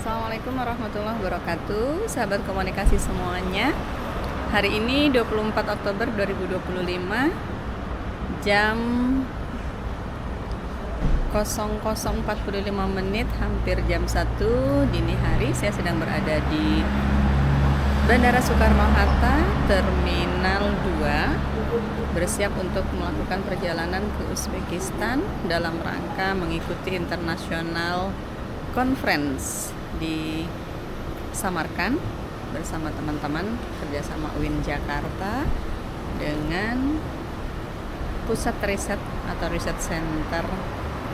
Assalamualaikum warahmatullahi wabarakatuh, sahabat komunikasi semuanya. Hari ini 24 Oktober 2025 jam 00.45 menit, hampir jam 1 dini hari. Saya sedang berada di Bandara Soekarno-Hatta, Terminal 2, bersiap untuk melakukan perjalanan ke Uzbekistan dalam rangka mengikuti International Conference di Samarkand bersama teman-teman kerjasama UIN Jakarta dengan pusat riset atau riset center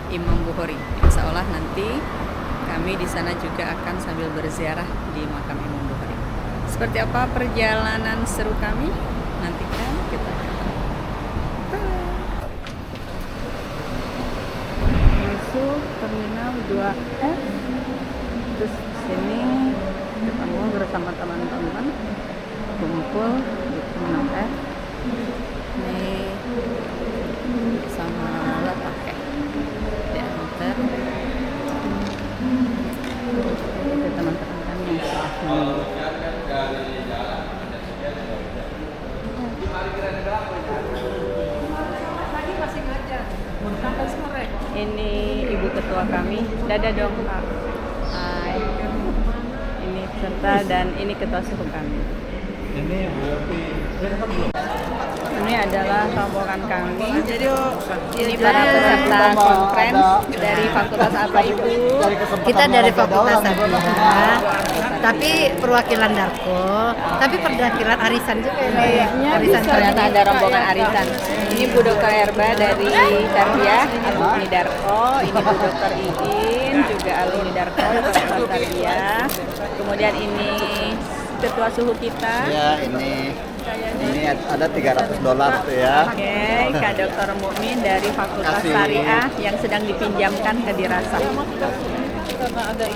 Imam Bukhari. Insya Allah nanti kami di sana juga akan sambil berziarah di makam Imam Bukhari. Seperti apa perjalanan seru kami? Nantikan kita masuk Terminal 2F. Terus sini ketemu bersama teman-teman kumpul di Terminal F. Ini sama pakai diantar itu teman-teman kami yang sudah menunggu. Ini ibu ketua kami, dada dong Kak. Hai. Ini peserta dan ini ketua suku kami. Ini adalah rombongan kami. Ini para peserta conference dari fakultas apa Ibu? Kita dari fakultas Sabiha, tapi perwakilan Darko, tapi perwakilan arisan juga ya. Arisan ternyata ada rombongan arisan. Ini Bu Dr. Erba dari Tarbiyah, alumni Darko. Ini Bu Dr. Iin, juga alumni Darko, fakultas Tarbiyah. Kemudian ini ketua suhu kita. Ya, ini ada $300 tuh ya. Oke, Kak Dr. Mukmin dari Fakultas Syariah yang sedang dipinjamkan ke Dirasah.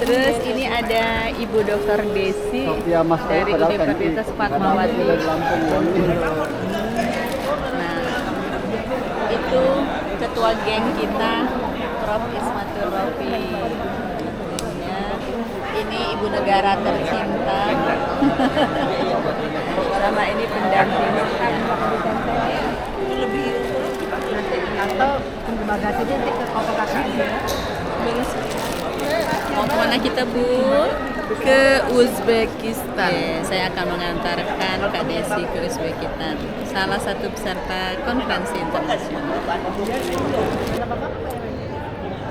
Terus ini ada Ibu Dr. Desi dari Universitas Fatmawati. Nah, itu ketua geng kita, Prof. Ismatul Rofi. Ini ibu negara tercinta. Sama ini pendamping. Lebih atau tunggu bagasinya nanti ke konvokasi ya. Mau kemana kita Bu? Ke Uzbekistan. Oke, saya akan mengantarkan Kak Desi ke Uzbekistan, salah satu peserta konferensi internasional.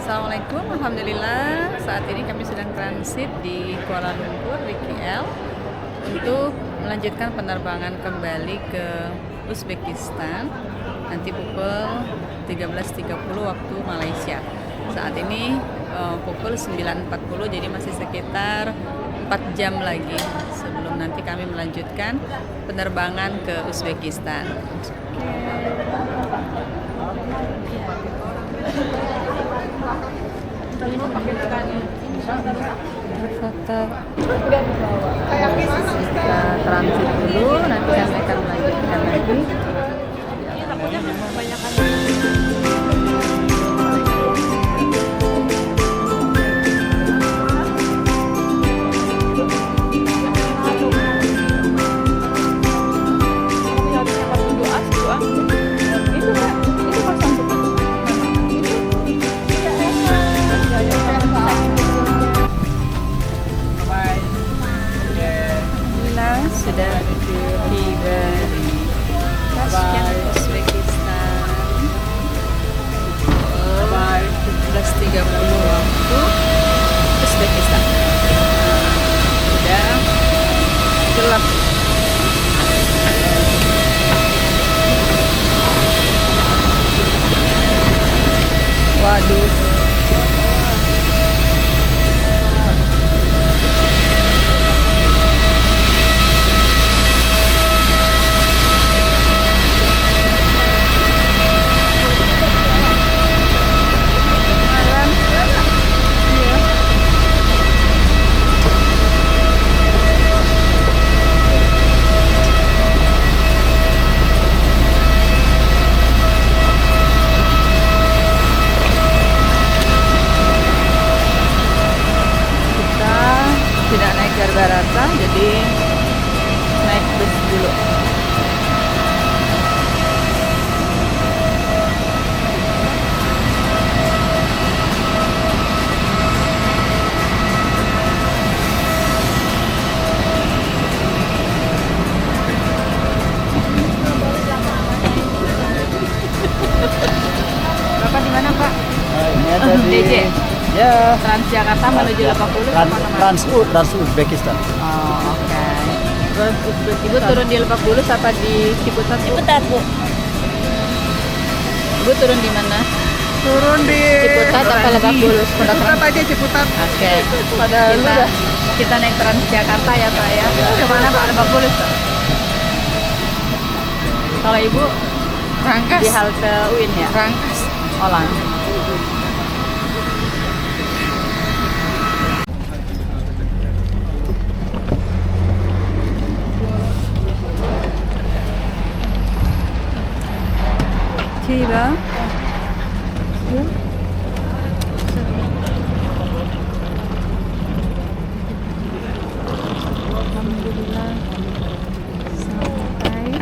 Assalamualaikum, alhamdulillah. Saat ini kami sedang transit di Kuala Lumpur di KL untuk melanjutkan penerbangan kembali ke Uzbekistan nanti pukul 13.30 waktu Malaysia. Saat ini pukul 9.40, jadi masih sekitar 4 jam lagi sebelum nanti kami melanjutkan penerbangan ke Uzbekistan. Kita transit dulu, nanti kami akan melanjutkan lagi. Sudah tiba di Tashkent, Uzbekistan. 17.30 waktu Uzbekistan. Sudah gelap. Waduh. Barbarata, jadi naik bus dulu. Bapak di mana, Pak? Ini ada di DJ. ya Transjakarta menuju Lebak Bulus apa namanya? Trans Uzbekistan. Oh, oke. Terus Ibu turun di Lebak Bulus apa di Ciputat? Ciputat, Bu. Ibu turun di mana? Turun di Ciputat apa Lebak Bulus? Ciputat aja, Ciputat. Oke. Pada Kita naik Transjakarta ya, Pak ya. Kemana Pak? Lebak Bulus, Pak? Kalau Ibu Rangkas. di halte UIN ya? Rangkas. Olang. Tiba. Alhamdulillah sampai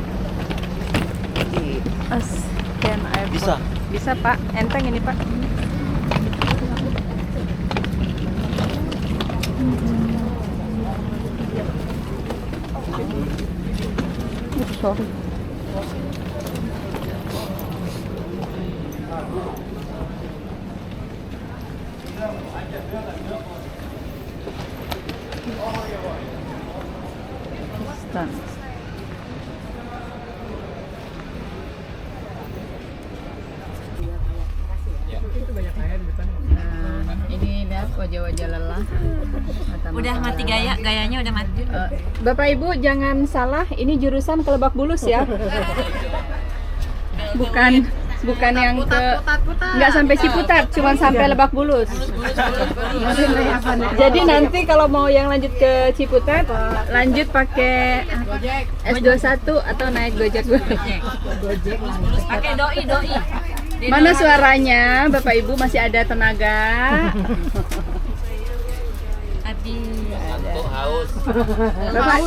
di Asken Airport. Bisa. Bisa Pak, enteng ini Pak. Sorry. Pakistan. Nah, ini lihat wajah-wajah lelah. Udah mati gayanya udah mati. Bapak Ibu jangan salah, ini jurusan ke Lebak Bulus ya. Bukan yang ke nggak sampai Ciputat, cuma sampai Lebak Bulus. Jadi nanti kalau mau yang lanjut ke Ciputat, lanjut pakai S21 atau naik Gojek. Pakai doi. Mana suaranya, Bapak Ibu masih ada tenaga? Bapak,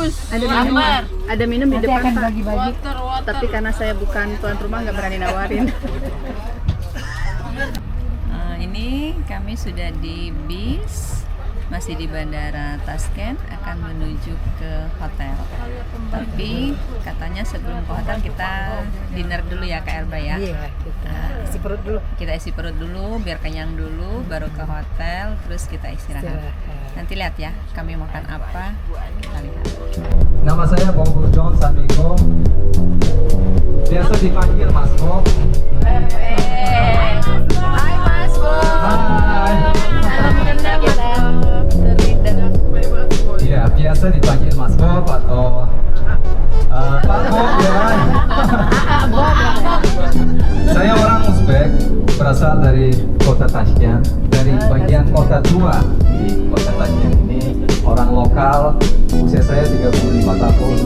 ada minum di depan Pak. Tapi karena saya bukan tuan rumah nggak berani nawarin. Ini kami sudah di bis, masih di Bandara Tashkent, akan menuju ke hotel. Tapi katanya sebelum ke hotel kita dinner dulu ya Kak Erba ya. Iya, kita isi perut dulu. Kita isi perut dulu, biar kenyang dulu, baru ke hotel, terus kita istirahat. Nanti lihat ya, kami makan apa, kita lihat. Nama saya Bongbur John Samiko. Biasa dipanggil Mas Bob. Hai Mas Bob. Hai. Salam kenal kita terlihat. Iya, biasa dipanggil Mas Bob atau Pak Bob ya. Saya orang Uzbek, berasal dari kota Tashkent, dari bagian kota tua di kota Tashkent ini. Orang lokal, usia saya 35 tahun.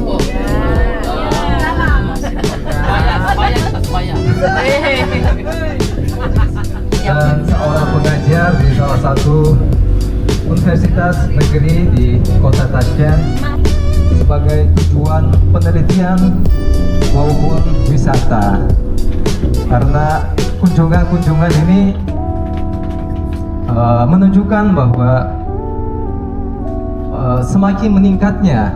Dan seorang pengajar di salah satu universitas negeri di kota Tashkent sebagai tujuan penelitian maupun wisata. Karena kunjungan-kunjungan ini menunjukkan bahwa semakin meningkatnya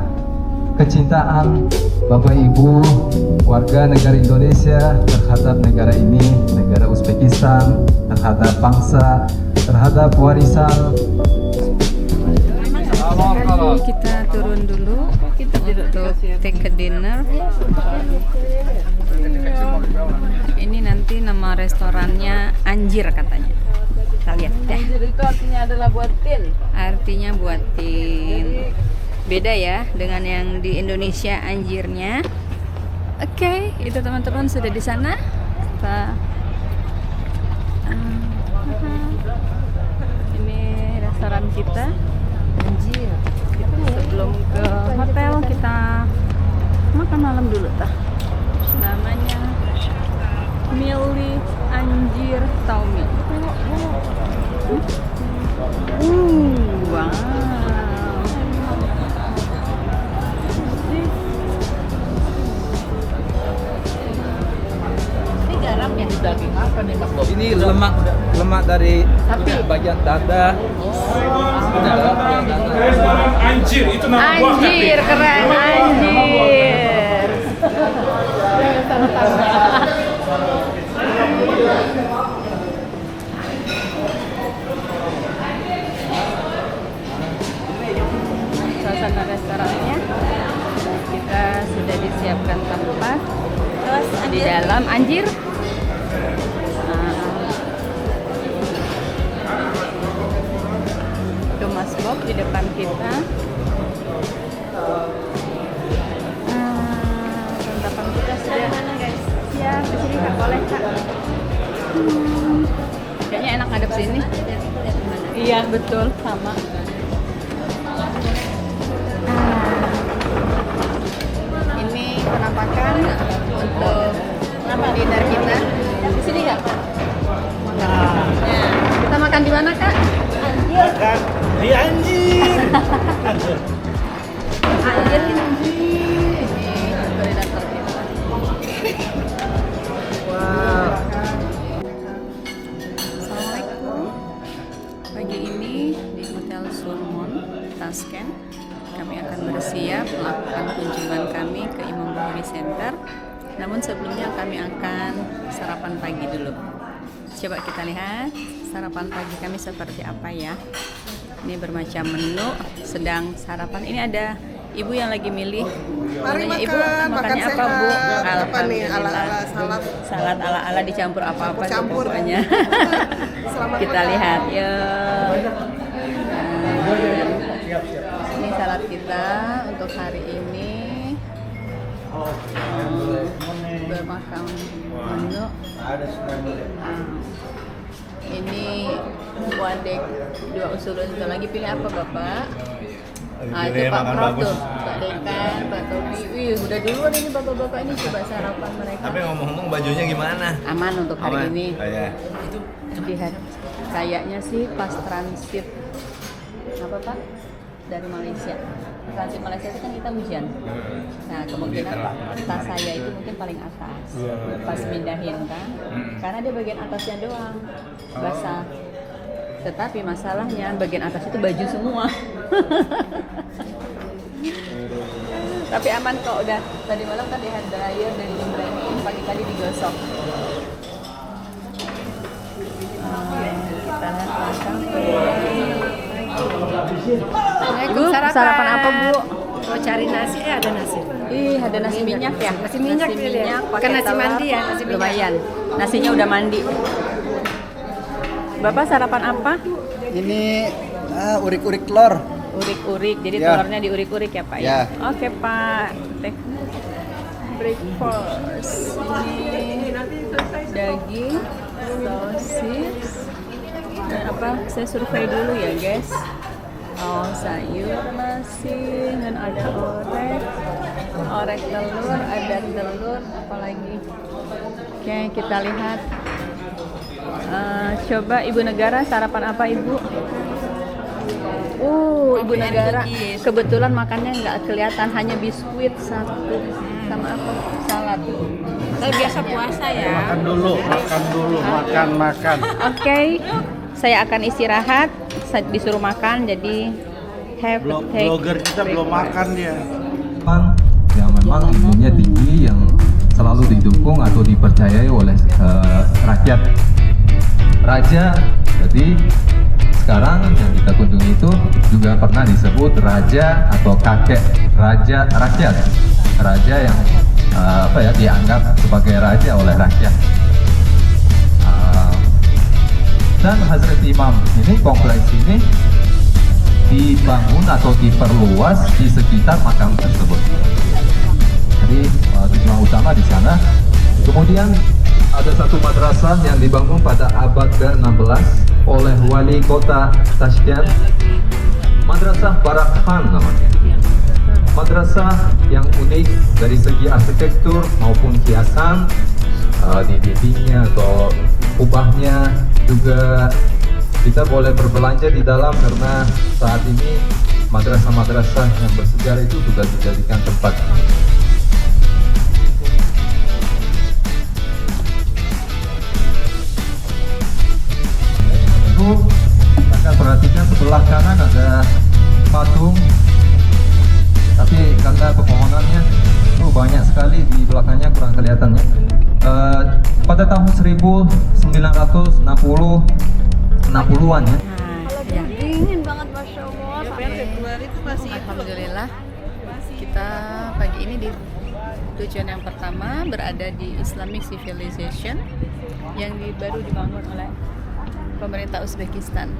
kecintaan Bapak Ibu warga negara Indonesia terhadap negara ini, negara Uzbekistan, terhadap bangsa, terhadap warisan. Kita turun dulu untuk take a dinner. Ini nanti nama restorannya Anjir katanya. Kita lihat deh. Anjir itu artinya adalah buatin. Artinya buatin. Beda ya dengan yang di Indonesia anjirnya. Oke, itu teman-teman sudah di sana. Ini restoran kita. Anjir. Sebelum ke hotel kita makan malam dulu tah. Namanya Mili Anjir Taumi. Wow. bagian dada. Anjir, itu nama gua. Anjir, keren, anjir. Suasana restorannya kita sudah disiapkan tempat di dalam. Anjir. Itu Mas Bob di depan kita. Santapan kita sudah siap. Di sini Kak, boleh Kak. Kayaknya enak ngadep sini. Iya betul, sama. Ini penampakan untuk dinner kita. Di sini Kak. Nah, kita makan di mana Kak? Makan di anjir. Anjir. Ini koordinator kita. Wow. Assalamualaikum. Pagi ini di Hotel Surmon, Tashkent, kami akan bersiap melakukan kunjungan kami ke Imam Bukhari Center. Namun sebelumnya kami akan sarapan pagi dulu. Coba kita lihat sarapan pagi kami seperti apa ya. Ini bermacam menu, sedang sarapan. Ini ada ibu yang lagi milih. Mari Namanya, makan, ibu makannya makan apa Bu? sehat. Apa nih, Alhamdulillah. ala-ala salad? Salad ala-ala dicampur apa-apa tuh Campur. pokoknya. Selamat Kita makan. lihat ya. Ini salad kita untuk hari ini. Bermakan menu. Ini wadek dua usulun itu lagi, pilih apa Bapak? Itu Pak Prof tuh, Pak Dekan, Pak Tobi. Wih, udah duluan ini bapak-bapak ini coba sarapan mereka. Tapi ngomong-ngomong bajunya gimana? Aman untuk hari Aman? ini. Oh, ya. Lihat, kayaknya sih pas transit apa Pak? Dari Malaysia. Transit Malaysia itu kan kita hujan. Nah, kemungkinan tas saya itu mungkin paling atas. Pas mindahin kan. Karena dia bagian atasnya doang basah. Tetapi masalahnya bagian atas itu baju semua. Tapi aman kok, udah tadi malam kan di hand dryer dan di pagi tadi digosok. Kita lihat makan. Bu, sarapan apa Bu? Mau cari nasi, ada nasi. Ih, ada nasi minyak ya? Nasi minyak nasi dia. minyak Bukan pakai nasi telur. mandi ya, nasi minyak. Lumayan. Nasinya udah mandi. Bapak sarapan apa? Ini urik-urik telur. Urik-urik. Jadi Ya. telurnya diurik-urik ya Pak ya? Ya. Oke Pak. Breakfast. Ini daging, sosis, dan apa? Saya survei dulu ya guys. Oh, sayur masih, dan ada orek telur, ada telur, apalagi. Oke, kita lihat. Coba Ibu Negara sarapan apa Ibu? Ibu Negara kebetulan makannya nggak kelihatan, hanya biskuit satu sama apa? Salad. Saya biasa puasa ya. Makan dulu. Oke, saya akan istirahat. Saya disuruh makan, jadi have to take. Blogger kita belum makan dia. Yang memang ilmunya tinggi, yang selalu didukung atau dipercayai oleh rakyat. Raja, jadi sekarang yang kita kunjungi itu juga pernah disebut raja atau kakek raja rakyat. Raja yang dianggap sebagai raja oleh rakyat. Dan Hazrat Imam ini, kompleks ini dibangun atau diperluas di sekitar makam tersebut. Jadi tujuan utama di sana. Kemudian ada satu madrasah yang dibangun pada abad ke-16 oleh wali kota Tashkent. Madrasah Barak Khan namanya. Madrasah yang unik dari segi arsitektur maupun hiasan di dindingnya atau kubahnya. Juga kita boleh berbelanja di dalam karena saat ini madrasah-madrasah yang bersejarah itu sudah dijadikan tempat. Itu sebelah kanan ada patung, tapi karena pepohonannya banyak sekali di belakangnya kurang kelihatannya. Pada tahun 1960-an ya. Ya. Dingin banget, Masya Allah. Februari itu masih Alhamdulillah kita pagi ini di tujuan yang pertama berada di Islamic Civilization yang baru dibangun oleh pemerintah Uzbekistan.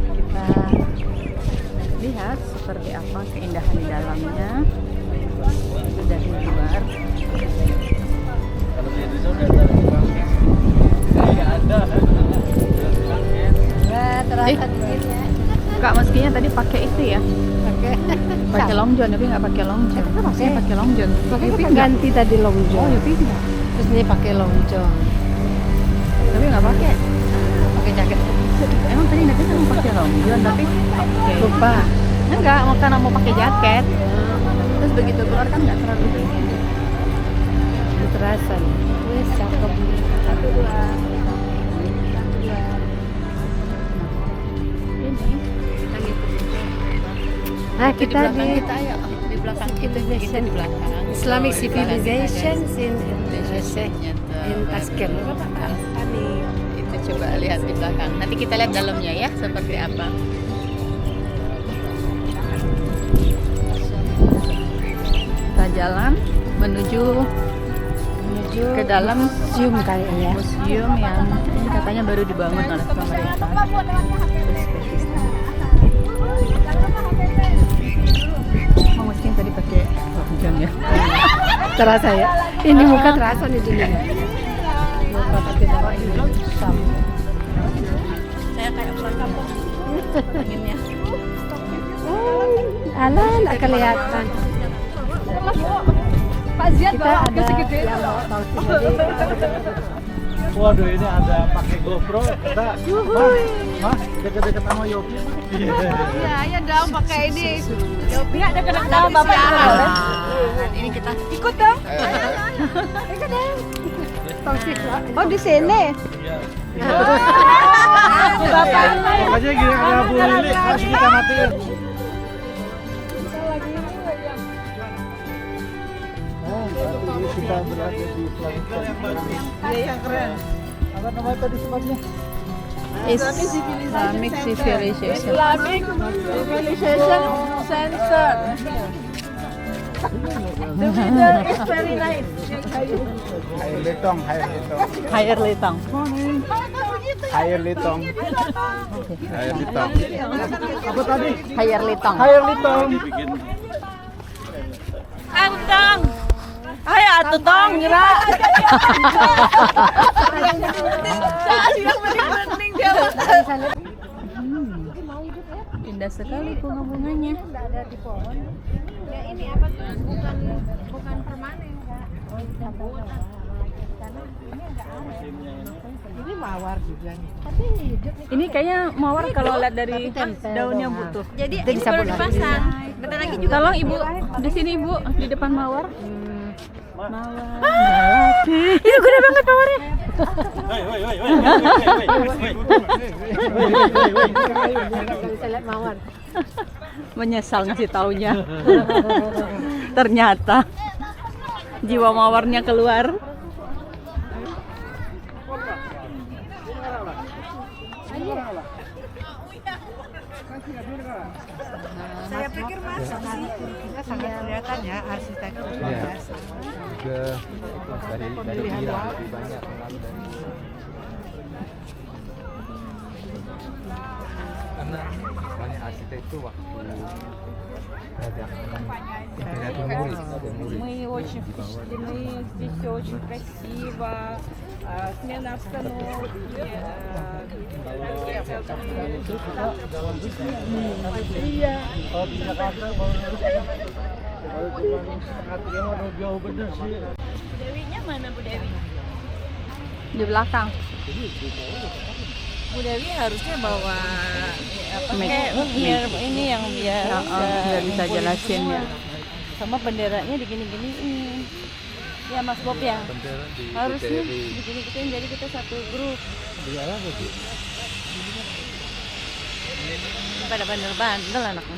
Kita lihat seperti apa keindahan di dalamnya. Itu dari luar. Nggak terasa dinginnya. Kak meskinya tadi pakai itu ya, pakai long john tapi nggak pakai long john. Maksudnya pakai long john. Tapi ganti tadi longjong. Oh, Yupi enggak. Terus ini pakai longjong. Tapi nggak pakai. Pakai jaket. Emang tadi nanti mau pakai long john tapi Lupa. enggak, mau karena mau pakai jaket. Terus begitu keluar kan nggak terlalu dingin. Nggak terasa nih. Wih, cakep. Satu dua. Ini lagi Nah, kita di kita ayo di belakang kita di belakang. Islamic Oh, Civilization in Civilization-nya tuh. in Tashkent. Itu coba lihat di belakang. Nanti kita lihat dalamnya ya seperti apa. Kita jalan menuju ke dalam museum kayaknya. museum yang ini katanya baru dibangun oleh pemerintah Uzbekistan. Oh, mungkin tadi pakai lonjong ya. Terasa ya. Ini muka terasa nih dinginnya. Muka pakai bawa ini sama. Saya kayak pulang kampung. Anginnya. Alah, nggak kelihatan. Pak Ziad Kita ada yang mau tahu sendiri. Waduh, ini ada pakai GoPro. Kita deket-deket sama Yopi. Iya, ya dong pakai ini. Yopi ada kena sama Bapak. Ini kita Ikut dong. Oh, di sini. Bapak. Makanya gini ada Bu Lili, harus kita matiin. Kita berada di yang keren. Apa nama tadi tempatnya? Islamic Civilization. Islamic Civilization Center. The weather is very nice. Air Litong, Air Litong. Higher Litang. Air Litong. Air Litong. Apa tadi? Higher Litang. Air Litong. Antang. Ayo atuh tong nyera. Mending dia. Indah sekali bunga-bunganya. Ada di pohon. Ya ini apa tuh? Bukan permanen enggak. Karena ini enggak arah. Ini mawar juga nih. Tapi hidup nih. Ini kayaknya mawar kalau lihat dari Tapi tempel daunnya dong. butuh. Jadi Itu ini bisa baru bulan. dipasang. Bentar lagi juga. Tolong Ibu di sini Ibu di depan mawar. Mawar. Melati. Itu gede banget mawarnya. Nggak bisa lihat mawar. Menyesal ngasih taunya. Ternyata jiwa mawarnya keluar. Saya pikir masuk sih. Kita sangat kelihatan ya arsitektur. Iya. Juga dari dia lebih banyak karena banyak arsitek itu waktu Imperial Timuri. Мы очень впечатлены, здесь все очень красиво, смена обстановки. Dewinya mana Bu Dewi? Di belakang. Bu Dewi harusnya bawa apa Mic. kayak biar ini yang biar Biar bisa jelasin ya. sama benderanya digini-giniin. Ya Mas Bob ya. Harusnya digini-giniin jadi kita satu grup. Pada bandel-bandel anaknya.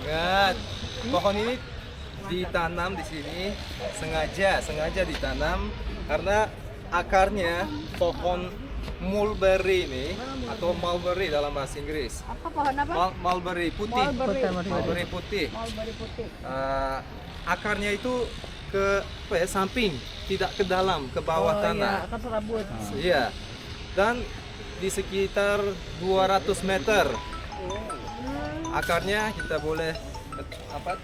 Ingat, pohon ini ditanam di sini sengaja ditanam karena akarnya pohon mulberry ini atau mulberry dalam bahasa Inggris. Apa pohon apa? Mulberry putih. Mulberry putih. Akarnya itu ke samping, tidak ke dalam, ke bawah tanah. Akar serabut. Iya. Dan di sekitar 200 meter akarnya kita boleh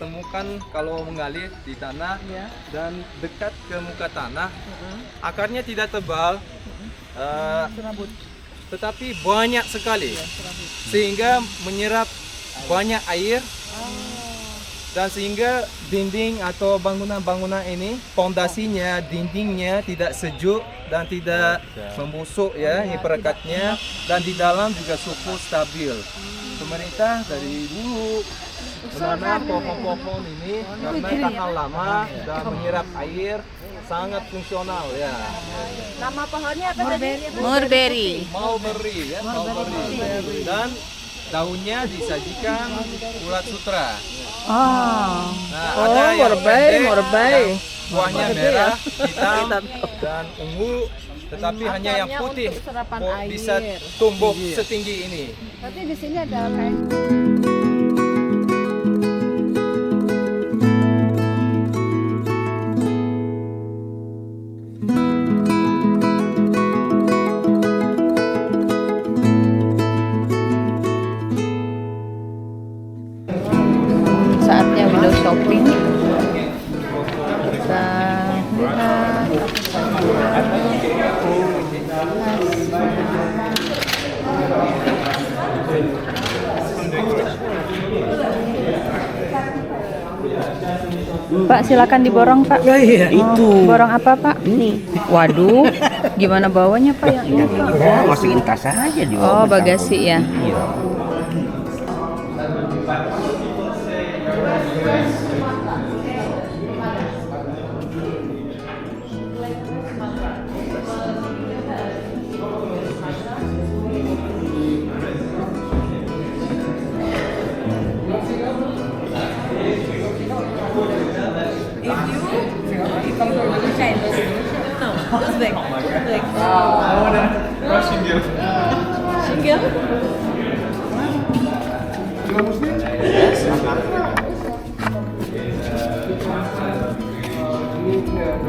temukan kalau mengalir di tanah dan dekat ke muka tanah. Akarnya tidak tebal, tetapi banyak sekali sehingga menyerap banyak air dan sehingga dinding atau bangunan-bangunan ini pondasinya, dindingnya tidak sejuk dan tidak membusuk ya, ini perekatnya, dan di dalam juga suhu stabil. Pemerintah dari dulu menanam pohon-pohon ini karena tahan lama dan menyerap air, sangat fungsional ya. Nama pohonnya apa tadi? Mulberry. Mulberry ya, mulberry. Dan daunnya disajikan ulat sutra. Nah, ada yang pendek, buahnya merah, hitam dan ungu, tetapi hanya yang putih bisa tumbuh setinggi ini. Tapi di sini ada kayak Saatnya window shopping. Kita Pak, silakan diborong, Pak. Itu. Borong apa, Pak? Ini. Waduh, gimana bawanya, Pak, yang ini, Pak? Masukin tas aja di Oh, bagasi ya. Iya.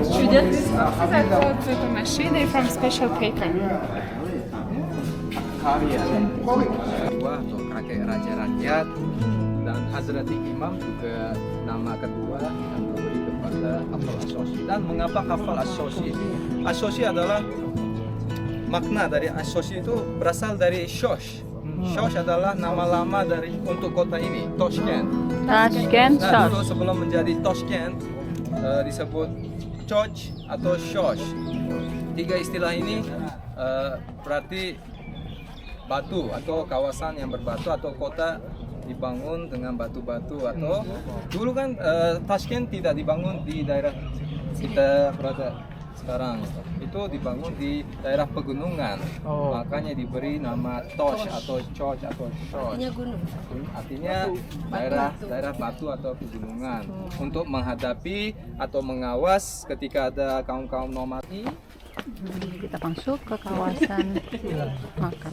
Students, paper mache, they're from special paper. Karya kedua atau kakek raja rakyat, dan Hazrati Imam juga nama kedua yang diberi kepada Kafal As-Sosyi. Dan mengapa Kafal As-Sosyi? As-Sosyi adalah makna dari As-Sosyi itu berasal dari Shosh. Shosh adalah nama lama dari untuk kota ini, Toshkent. Tashkent, Nah, dulu Shosh. sebelum menjadi Toshkent disebut Choch atau Shosh. Tiga istilah ini berarti batu atau kawasan yang berbatu atau kota dibangun dengan batu-batu atau dulu kan Tashkent tidak dibangun di daerah kita berada sekarang, itu dibangun di daerah pegunungan, makanya diberi nama Tosh atau Choch atau Shosh. Artinya gunung. Artinya daerah batu atau pegunungan untuk menghadapi atau mengawas ketika ada kaum-kaum nomad. Kita masuk ke kawasan makan.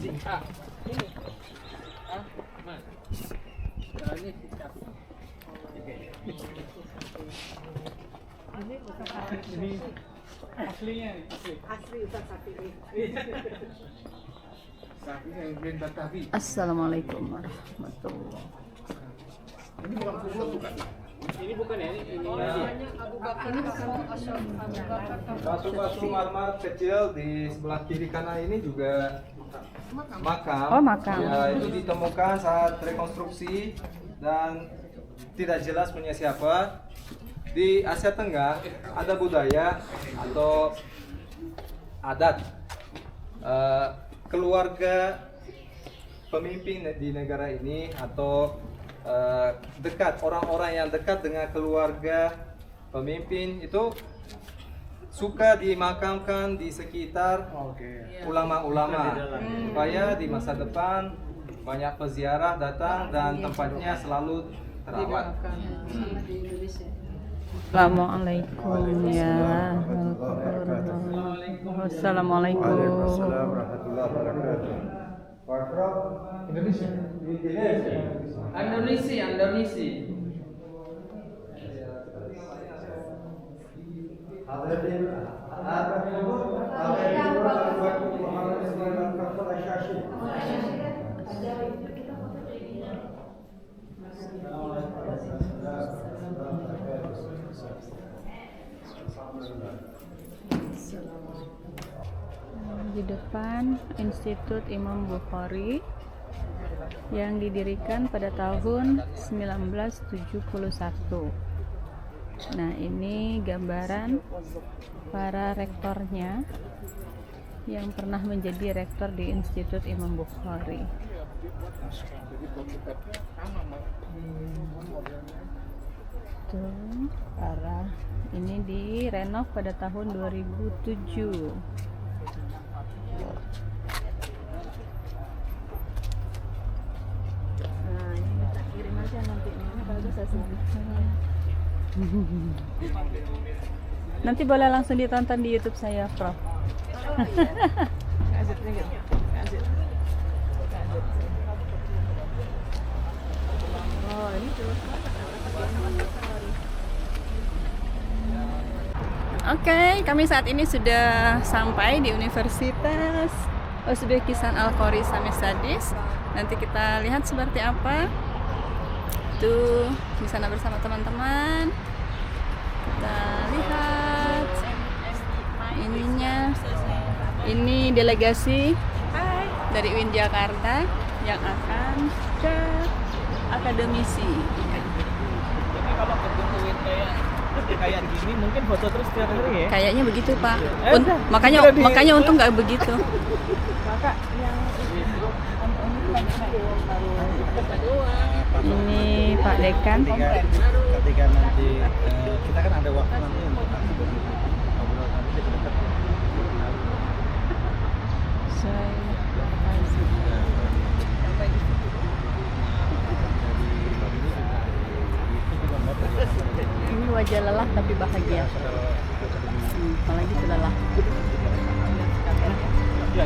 Assalamualaikum warahmatullahi Batu-batu marmer kecil di sebelah kiri kanan ini juga makam. Oh, makam. Ya, itu ditemukan saat rekonstruksi dan tidak jelas punya siapa. Di Asia Tenggara ada budaya atau adat keluarga pemimpin di negara ini atau dekat, orang-orang yang dekat dengan keluarga pemimpin itu suka dimakamkan di sekitar ulama-ulama supaya di masa depan banyak peziarah datang dan tempatnya selalu terawat. Assalamualaikum ya. Assalamualaikum. Indonesia. Di depan Institut Imam Bukhari yang didirikan pada tahun 1971. Nah, ini gambaran para rektornya yang pernah menjadi rektor di Institut Imam Bukhari. Tuh, para ini direnov pada tahun 2007. Nah, ini kita kirim aja nanti. Ini bagus hasilnya. Nanti boleh langsung ditonton di YouTube saya, Prof. Oh, ini terus. Oke, kami saat ini sudah sampai di Universitas Uzbekistan Al-Khori Samisadis. Nanti kita lihat seperti apa. Tuh, di sana bersama teman-teman. Kita lihat ininya. Ini delegasi dari UIN Jakarta yang akan ke akademisi. Jadi kalau ketemu UIN kayak gini mungkin foto terus tiap hari ya? Kayaknya begitu, Pak. Makanya untung nggak begitu. Ini Pak Dekan. Ketika nanti kita kan ada waktu nanti untuk ngobrol nanti dekat-dekat. Ini wajah lelah tapi bahagia. Apalagi lelah. Ya.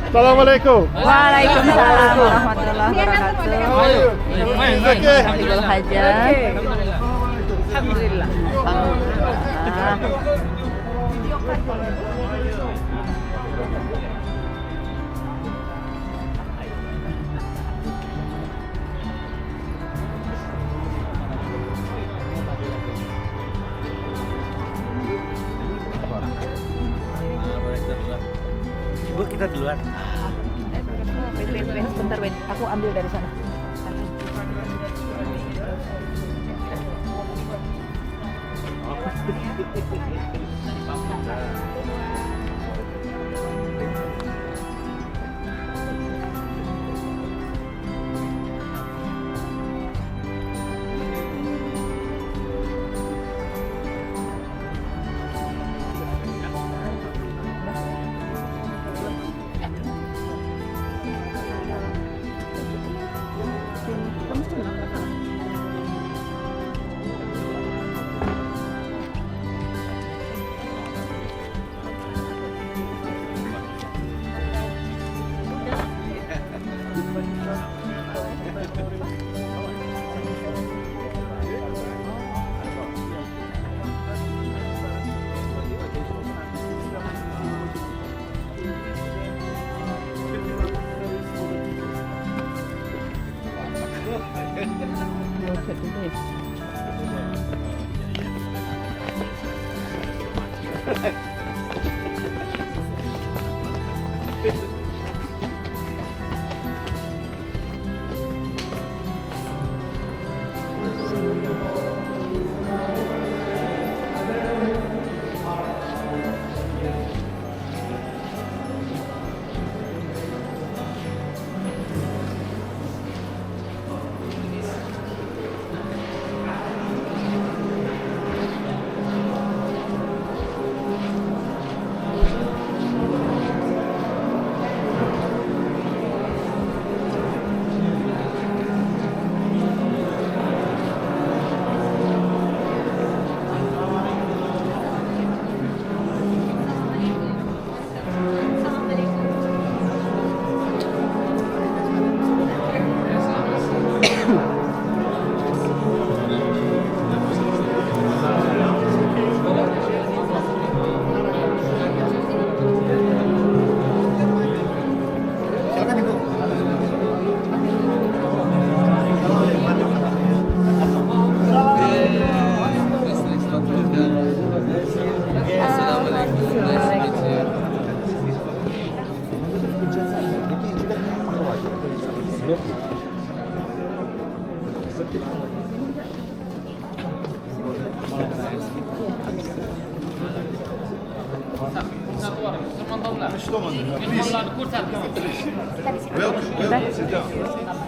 Assalamualaikum. Waalaikumsalam warahmatullahi wabarakatuh. Idul Hajat. Alhamdulillah. Ibu kita duluan. Wait, sebentar, wait. Aku ambil dari sana.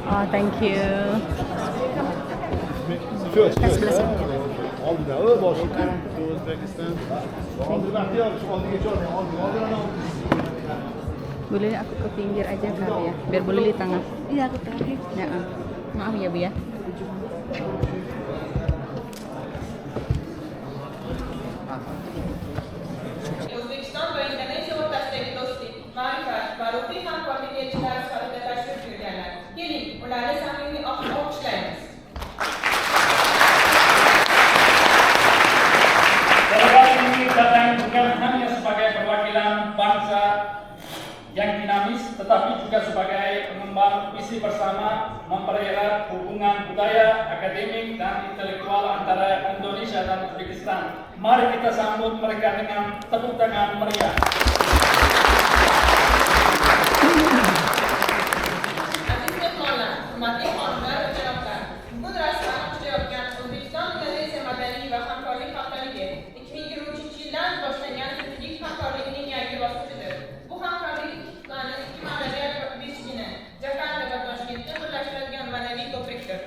Oh, thank you. Boleh aku ke pinggir aja kali ya, biar boleh di tengah. Iya, aku tahu. Ya, maaf ya Bu ya. O'zbekiston va Indoneziya o'rtasidagi do'stlik, ma'rifat va ruhiy hamkorlik elchilari sifatida tashrif buyurganlar. Keling, ularni samimiy olqishlaymiz. Delegasi ini datang bukan hanya sebagai perwakilan bangsa yang dinamis, tetapi juga sebagai pengembang visi bersama mempererat hubungan budaya, akademik, dan intelektual antara Indonesia dan Uzbekistan. Mari kita sambut mereka dengan tepuk tangan meriah. Aziz mehmonlar, hurmatli xonimlar va janoblar, bugun rasman ochilayotgan O'zbekiston-Indoneziya madaniy va hamkorlik haftaligi 2023-yildan boshlangan tinchlik hamkorligining yangi bosqichidir. Bu hamkorlik ikki ma'naviyat beshigini Jakarta va Toshkentda birlashtiradigan ma'naviy ko'prikdir.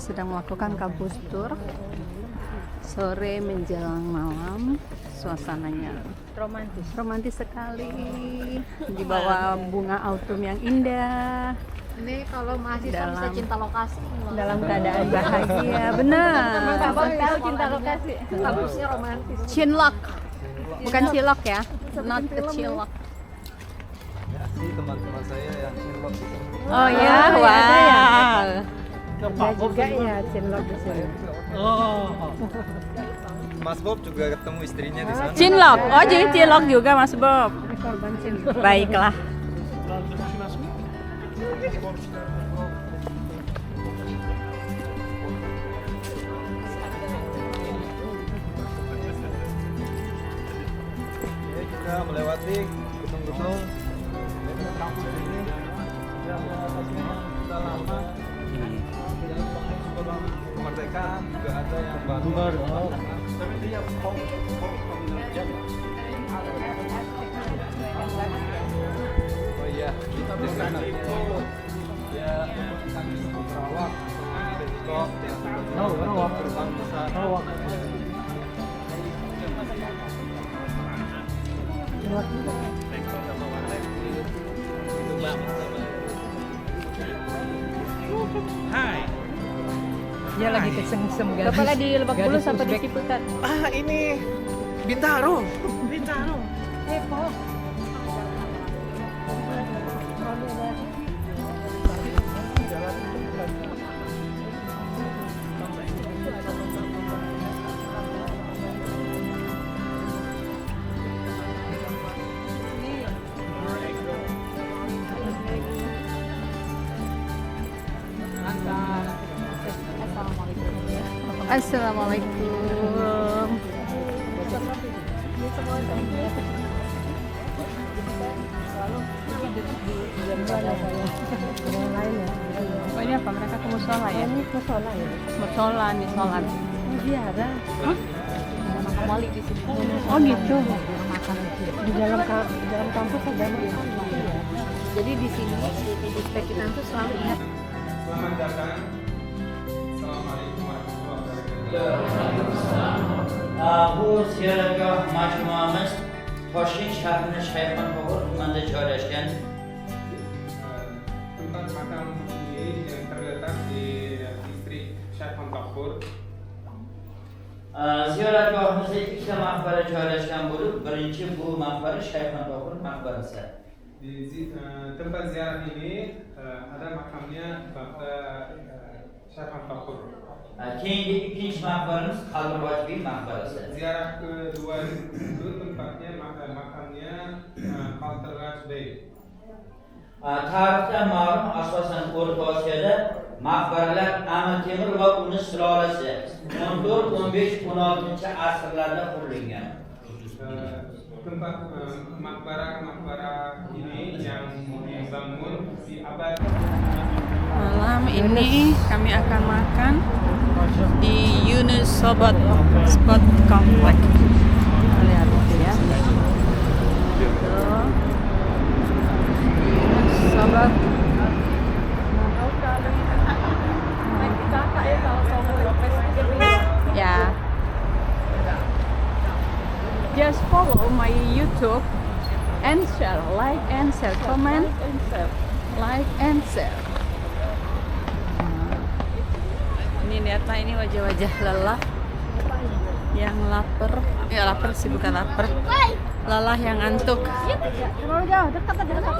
sedang melakukan kampus tour sore menjelang malam. Suasananya romantis sekali, di bawah bunga autumn yang indah. Ini kalau mahasiswa bisa cinta lokasi. Dalam keadaan bahagia, benar. Tahu cinta lokasi. Kampusnya romantis. Chinlock, bukan Cilok ya, not the Cilok. Ini teman-teman saya yang Cinlok. Oh ya, wow. Ada juga ya Cinlok di sini. Mas Bob juga ketemu istrinya di sana. Chinlock, oh jadi Cilok juga Mas Bob. Korban Cinlok. Baiklah. Kita melewati gunung-gunung kampus ini sudah lama. Kemerdekaan juga ada yang baru. Tapi dia oh iya, kita di sana itu ya kami Sarawak, Depok, Sarawak berbangsa. Hai. Dia lagi keseng-kesem guys. Kepala di Lebak Bulus sampai di Ciputat. Ah, ini Bintaro. Bintaro. Assalamualaikum. Oh ini apa? Mereka ke musola ya? Ini musola ya. Musola nih sholat. Ziarah. Makan wali di sini. Oh gitu. Di dalam kampus ada Jadi di sini di Uzbek kita tuh selalu ingat. Selamat datang. Assalamualaikum warahmatullahi wabarakatuh. Bu ziyoratgoh majmuamiz Toshkent shahrining Shayxontohur tumanida joylashgan. Tempat makam ini yang terletak di distrik Shayxontohur. Ziyoratgohimizda ikkita maqbara joylashgan bo'lib, birinchi bu maqbara Shayxontohur maqbarasi. Di tempat ziarah ini ada makamnya Bapak Shayxontohur. Keyingi ikkinchi maqbaramiz Qaldirg'ochbek maqbarasi. Ziarah kedua itu tempatnya makamnya Qaldirg'ochbek. Tarixda ma'lum asosan O'rta Osiyoda maqbaralar Amir Temur va uning sulolasi 14, 15, 16 asrlarda qurilgan. Tempat makbara ini yang dibangun di abad. Malam ini kami akan makan di Yunus Sobat Spot Complex. Lihat ya. Tuh. Yunus Sobat. Ya. Just follow my YouTube and share, like and share, comment, like and share. Ini lihatlah, ini wajah-wajah lelah yang lapar. Ya lapar sih, bukan lapar. Lelah yang ngantuk. Terlalu jauh, dekat aja dekat.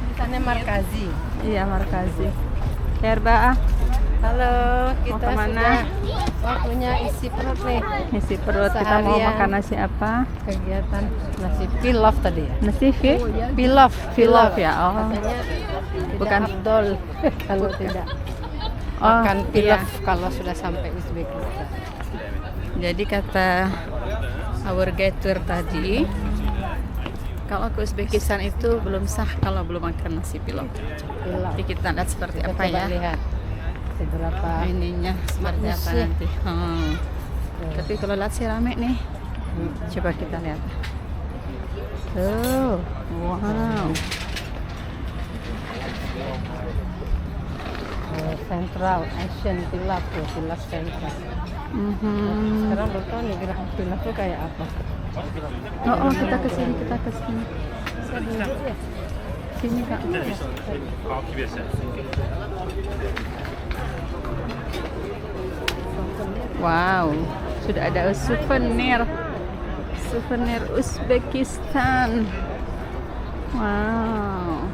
Misalnya Markazi. Iya, Markazi. Herba. Halo, Mau kita kemana? sudah waktunya isi perut nih. Isi perut. Kita mau Seharian. makan nasi apa? Kegiatan nasi pilaf tadi ya. Nasi Pilaf, pilaf ya. Oh. Katanya Bukan. tidak afdol kalau tidak Oh, makan pilaf iya. kalau sudah sampai Uzbekistan. Jadi kata our guide tour tadi, kalau ke Uzbekistan itu belum sah kalau belum makan nasi pilaf. Pilaf. Jadi kita lihat seperti Kita apa coba ya lihat seberapa ininya, seperti apa Bagusnya. nanti. Tapi kalau lihat sih rame nih. Coba kita lihat. Tuh, wow. Sentral Asian Pilaf tuh, Pilaf Sentral. Sekarang belum tahu nih Pilaf itu kayak apa. Oh, kita ke sini. Sini Kak. Wow, sudah ada souvenir Uzbekistan. Wow.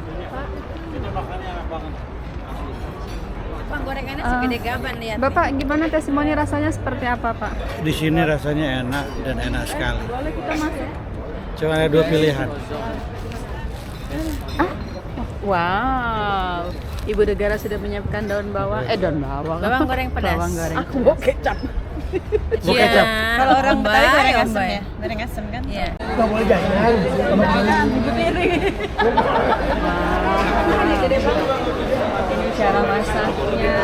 Bang, gorengannya segede gaban lihat. Bapak, gimana testimoni rasanya seperti apa, Pak? Di sini rasanya enak dan enak sekali. Boleh kita masuk? Cuma ada 2 pilihan. Wow. Ibu negara sudah menyiapkan daun bawang. Bawang goreng pedas. Bawang goreng. Bau kecap. Bau kecap. Kalau orang Betawi goreng asem ya. Goreng asem kan? Iya. Nggak boleh jajan. Ini cara masaknya.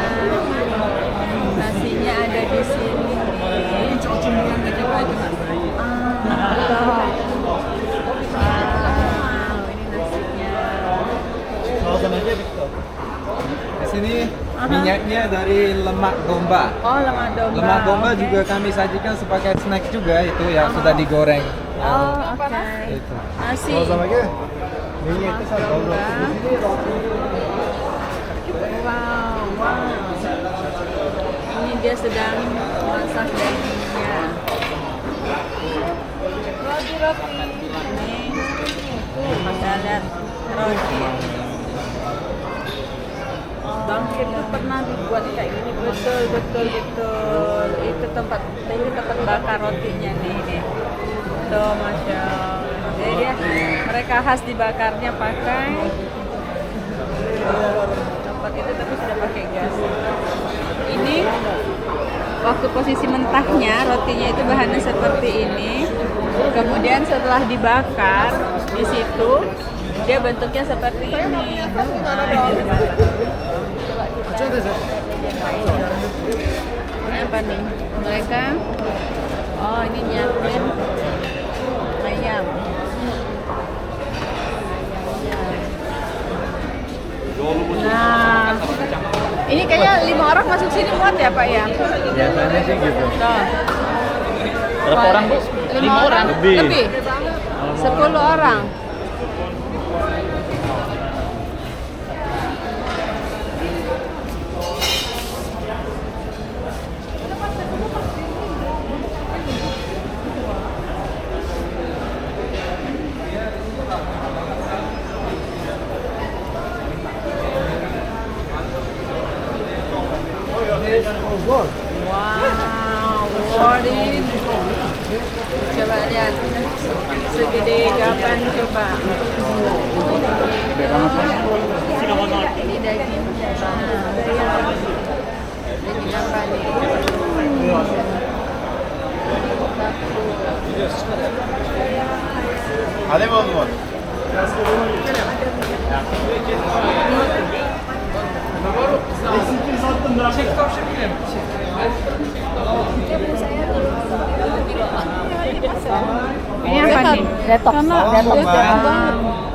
Nasinya ada di sini. Di sini minyaknya dari lemak domba. Oh, lemak domba. Lemak domba juga kami sajikan sebagai snack juga itu yang sudah digoreng. Oh, oke. Itu. Nasi. Minyak itu Domba. Wow. Ini dia sedang masak dagingnya. Roti. Ini kita lihat roti. Bangkit itu pernah dibuat kayak gini. Betul. Itu tempat bakar rotinya nih. Tuh, Masya Allah. Jadi dia, mereka khas dibakarnya pakai tempat itu, tapi sudah pakai gas. Ini waktu posisi mentahnya rotinya itu bahannya seperti ini. Kemudian setelah dibakar di situ dia bentuknya seperti ini. Ini apa nih? Mereka ini nyiapin ayam. Nah, ini kayaknya 5 orang masuk sini muat ya Pak ya? Biasanya sih gitu. Tuh. Berapa orang, Bu? 5 orang? Lebih? 10 orang? Wow, worry. Coba lihat, segede gaban coba. Ini daging apa nih? Ada mau? Ini apa nih? Detox. Karena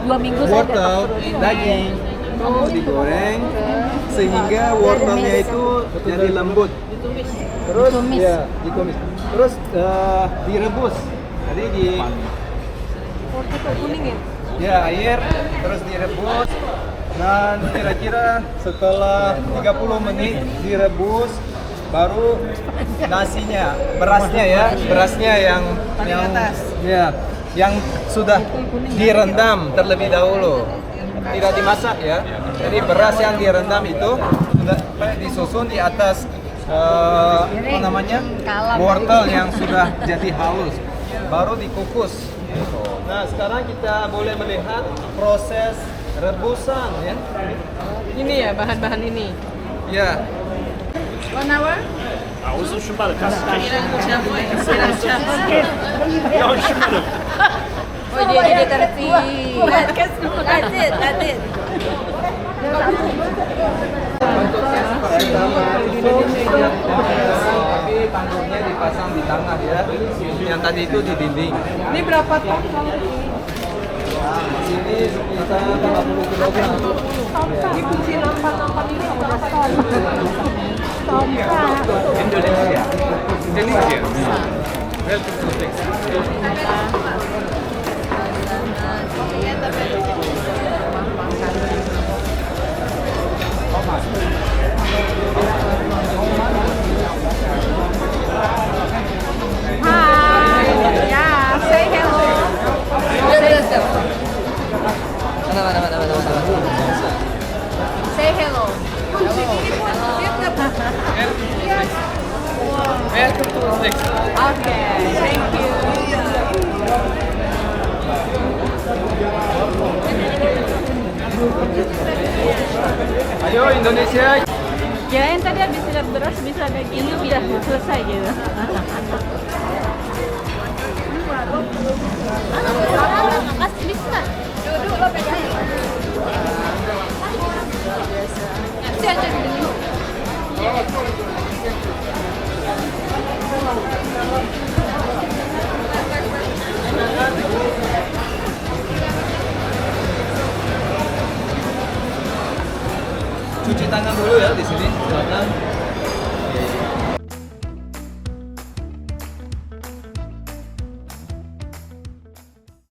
2 minggu saya Wortel, daging, terus digoreng sehingga wortelnya itu jadi lembut. Terus ditumis. Terus direbus. Jadi di kuning ya? ya air terus direbus dan kira-kira setelah 30 menit direbus baru nasinya, berasnya yang yang sudah direndam terlebih dahulu, tidak dimasak ya. Jadi beras yang direndam itu sudah disusun di atas wortel yang sudah jadi halus, baru dikukus. Nah, sekarang kita boleh melihat proses rebusan ya. Ini ya bahan-bahan ini. Ya. 1 hour? Oh, dia tertib. That's it. Tapi tanduknya dipasang di tengah ya. Yang tadi itu di dinding. Ini berapa ton? Sini sekitar 80 kilogram. Dikunci nampak ini udah stop. Indonesia. Indonesia. Welcome to Texas. Hi. Yeah, say hello. Say hello. Welcome to Texas. Okay, thank you. Ayo Indonesia. Kirain tadi habis lihat beras bisa kayak gini udah selesai gitu. Kasih bisa. Duduk lo pegang. Nanti aja dulu. Cuci tangan dulu ya di sini, silakan.